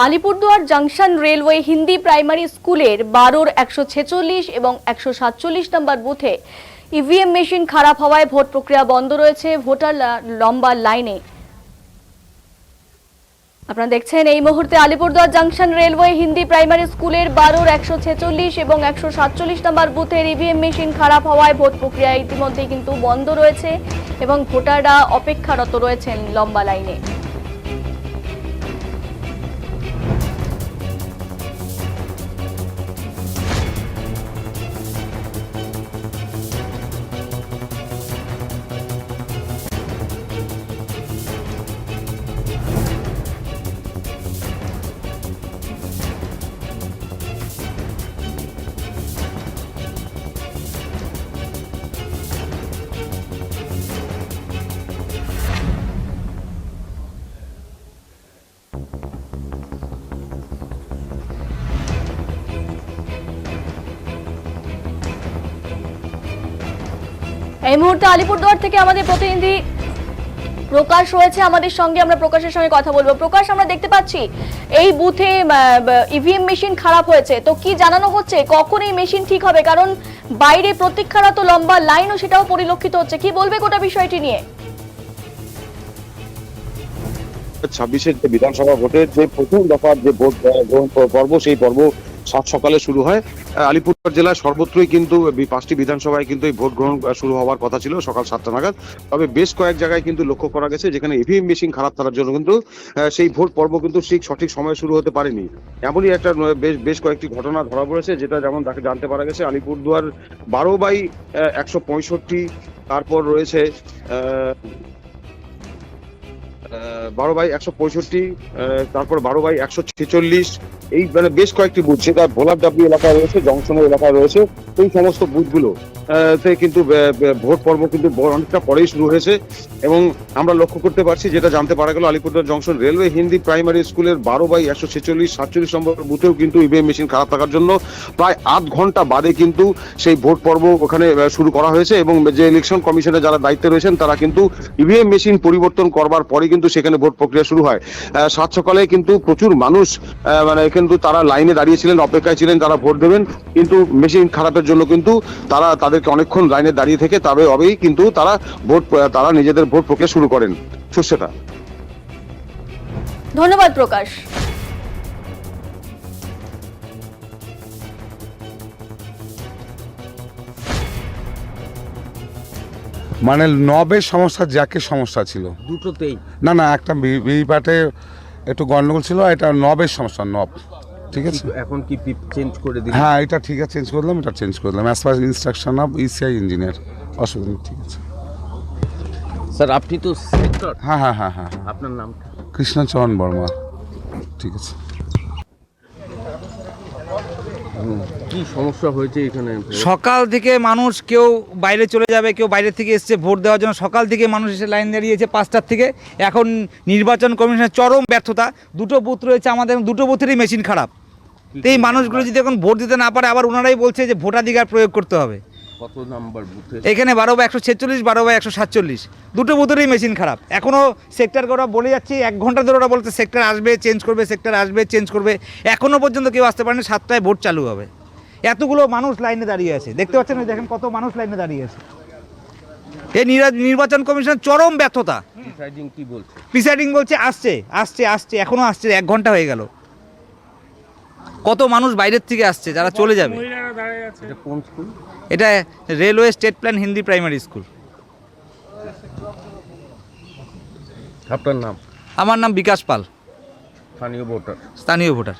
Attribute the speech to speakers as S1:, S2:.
S1: Alipurduar junction railway Hindi primary স্কুলের 12-র 146 এবং 147 নম্বর বুথে ইভিএম মেশিন খারাপ হওয়ায় ভোট প্রক্রিয়া বন্ধ রয়েছে। ভোটার লম্বা লাইনে। আপনারা দেখছেন এই মুহূর্তে Alipurduar junction railway Hindi primary স্কুলের 12-র 146 এবং 147 নম্বর বুথের ইভিএম মেশিন খারাপ হওয়ায় ভোট প্রক্রিয়া ইতিমধ্যেই কিন্তু বন্ধ রয়েছে এবং ভোটাররা অপেক্ষারত রয়েছেন লম্বা লাইনে। এই মুহূর্তে আলিপুরদুয়ার থেকে আমাদের প্রতিনিধি প্রকাশ রয়েছে আমাদের সঙ্গে। আমরা প্রকাশের সঙ্গে কথা বলবো। প্রকাশ, আমরা দেখতে পাচ্ছি এই বুথে ইভিএম মেশিন খারাপ হয়েছে, তো কি জানানো হচ্ছে কখন এই মেশিন ঠিক হবে? কারণ বাইরে প্রতীক্ষারত লম্বা লাইনও সেটাও পরিলক্ষিত হচ্ছে। কি বলবে গোটা বিষয়টি নিয়ে?
S2: 26-এর যে বিধানসভা ভোটের যে প্রথম দফার যে ভোট গ্রহণ পর্ব, সেই পর্ব সাত সকালে শুরু হয়। আলিপুরদুয়ার জেলার সর্বত্রই কিন্তু 5টি বিধানসভায় কিন্তু এই ভোট গ্রহণ শুরু হওয়ার কথা ছিল সকাল 7টা নাগাদ। তবে বেশ কয়েক জায়গায় কিন্তু লক্ষ্য করা গেছে যেখানে ইভিএম মেশিন খারাপ থাকার জন্য কিন্তু সেই ভোট পর্ব কিন্তু সঠিক সময়ে শুরু হতে পারেনি। এমনই একটা বেশ কয়েকটি ঘটনা ধরা পড়েছে, যেটা যেমন তাকে জানতে পারা গেছে আলিপুরদুয়ার 12/165, তারপর রয়েছে 12/165, তারপর 12/146, এই মানে বেশ কয়েকটি বুথ, সেটা ভোলারডাবলি এলাকায় রয়েছে, জংশনের এলাকায় রয়েছে। এই সমস্ত বুথগুলো কিন্তু ভোট পর্ব কিন্তু অনেকটা পরেই শুরু হয়েছে এবং আমরা লক্ষ্য করতে পারছি, যেটা জানতে পারা গেল Alipurduar junction railway Hindi primary স্কুলের 12/146, 47 নম্বর বুথেও কিন্তু ইভিএম মেশিন খারাপ থাকার জন্য প্রায় আধ ঘন্টা বাদে কিন্তু সেই ভোট পর্ব ওখানে শুরু করা হয়েছে এবং যে ইলেকশন কমিশনের যারা দায়িত্বে রয়েছেন তারা কিন্তু ইভিএম মেশিন পরিবর্তন করবার পরে কিন্তু সেখানে ভোট প্রক্রিয়া শুরু হয়। সাত সকালে কিন্তু প্রচুর মানুষ কিন্তু তারা লাইনে দাঁড়িয়েছিলেন, অপেক্ষায় ছিলেন তারা ভোট দেবেন, কিন্তু মেশিন খারাপের জন্য কিন্তু তাদেরকে অনেকক্ষণ লাইনে দাঁড়িয়ে থেকে তবেই কিন্তু তারা নিজেদের ভোট প্রক্রিয়া শুরু করেন। সুস্মিতা,
S1: ধন্যবাদ প্রকাশ।
S3: মানে নবের সমস্যা, জ্যাকের সমস্যা ছিল
S4: দুটোতেই?
S3: না, একটা ভিভিপ্যাটে একটু গন্ডগোল ছিল, এটা নবের সমস্যা, নব ঠিক আছে।
S4: এখন কি চেঞ্জ করে দিলেন?
S3: হ্যাঁ, এটা ঠিক আছে, চেঞ্জ করলাম, এটা চেঞ্জ করলাম as per instruction of ECI engineer. অসুবিধা নেই, ঠিক আছে
S4: স্যার। আপনি তো সেক্টর?
S3: হ্যাঁ।
S4: আপনার নামটা?
S3: কৃষ্ণচরণ বর্মা। ঠিক আছে।
S4: কি সমস্যা হয়েছে এখানে?
S5: সকাল থেকে মানুষ কেউ বাইরে চলে যাবে, কেউ বাইরে থেকে এসছে ভোট দেওয়ার জন্য। সকাল থেকে মানুষ এসে লাইন দাঁড়িয়েছে 5টার থেকে। এখন নির্বাচন কমিশনের চরম ব্যর্থতা। দুটো বুথ রয়েছে আমাদের, দুটো বুথেরই মেশিন খারাপ। তো এই মানুষগুলো যদি এখন ভোট দিতে না পারে, আবার ওনারাই বলছে যে ভোটাধিকার প্রয়োগ করতে হবে।
S4: কত নাম্বার বুথে?
S5: এখানে 12/146, 12/147, দুটো বুথেরই মেশিন খারাপ। এখনও সেক্টর ওরা বলে যাচ্ছে, 1 ঘন্টা ধরে ওরা বলছে সেক্টর আসবে চেঞ্জ করবে, সেক্টর আসবে চেঞ্জ করবে। এখনও পর্যন্ত কেউ আসতে পারেনি। 7টায় ভোট চালু হবে। এতগুলো মানুষ লাইনে দাঁড়িয়ে আছে, দেখতে পাচ্ছেন, দেখেন কত মানুষ লাইনে দাঁড়িয়ে আছে। এই নির্বাচন কমিশনের চরম ব্যর্থতা।
S4: প্রিসাইডিং কি বলছে?
S5: প্রিসাইডিং বলছে আসছে, এখনও আসছে, 1 ঘন্টা হয়ে গেল। কত মানুষ বাইরের থেকে আসছে যারা চলে যাবে।
S4: এটা কোন স্কুল?
S5: এটা railway state plan Hindi primary school.
S4: আপনার নাম?
S5: আমার নাম বিকাশ পাল, স্থানীয় ভোটার।